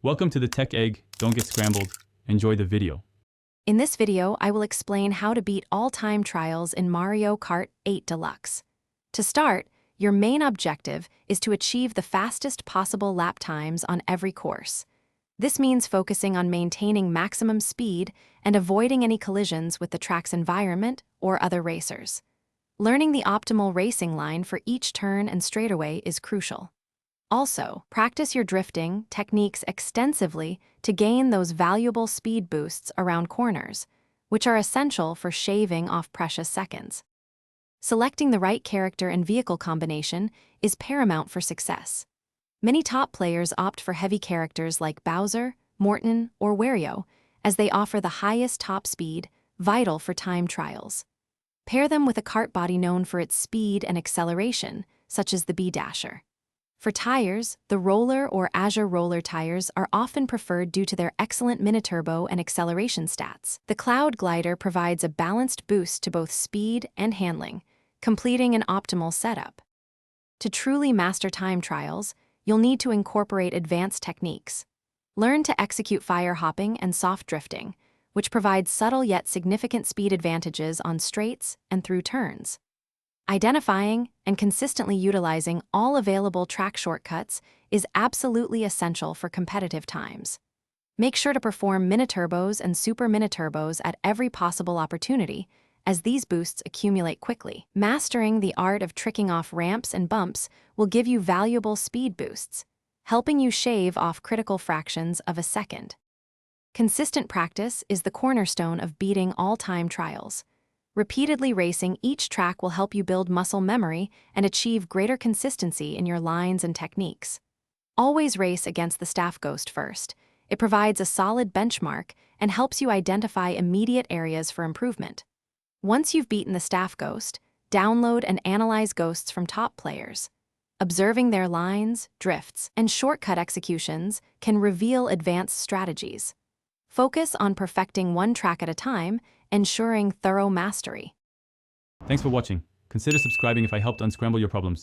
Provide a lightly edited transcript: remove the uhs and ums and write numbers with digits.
Welcome to the Tech Egg. Don't get scrambled. Enjoy the video. In this video, I will explain how to beat all time trials in Mario Kart 8 Deluxe. To start, your main objective is to achieve the fastest possible lap times on every course. This means focusing on maintaining maximum speed and avoiding any collisions with the track's environment or other racers. Learning the optimal racing line for each turn and straightaway is crucial. Also, practice your drifting techniques extensively to gain those valuable speed boosts around corners, which are essential for shaving off precious seconds. Selecting the right character and vehicle combination is paramount for success. Many top players opt for heavy characters like Bowser, Morton, or Wario, as they offer the highest top speed, vital for time trials. Pair them with a kart body known for its speed and acceleration, such as the B-Dasher. For tires, the Roller or Azure Roller tires are often preferred due to their excellent mini-turbo and acceleration stats. The Cloud Glider provides a balanced boost to both speed and handling, completing an optimal setup. To truly master time trials, you'll need to incorporate advanced techniques. Learn to execute fire hopping and soft drifting, which provides subtle yet significant speed advantages on straights and through turns. Identifying and consistently utilizing all available track shortcuts is absolutely essential for competitive times. Make sure to perform mini-turbos and super mini-turbos at every possible opportunity, as these boosts accumulate quickly. Mastering the art of tricking off ramps and bumps will give you valuable speed boosts, helping you shave off critical fractions of a second. Consistent practice is the cornerstone of beating all-time trials. Repeatedly racing each track will help you build muscle memory and achieve greater consistency in your lines and techniques. Always race against the Staff Ghost first. It provides a solid benchmark and helps you identify immediate areas for improvement. Once you've beaten the Staff Ghost, download and analyze ghosts from top players. Observing their lines, drifts, and shortcut executions can reveal advanced strategies. Focus on perfecting one track at a time, ensuring thorough mastery. Thanks for watching. Consider subscribing if I helped unscramble your problems.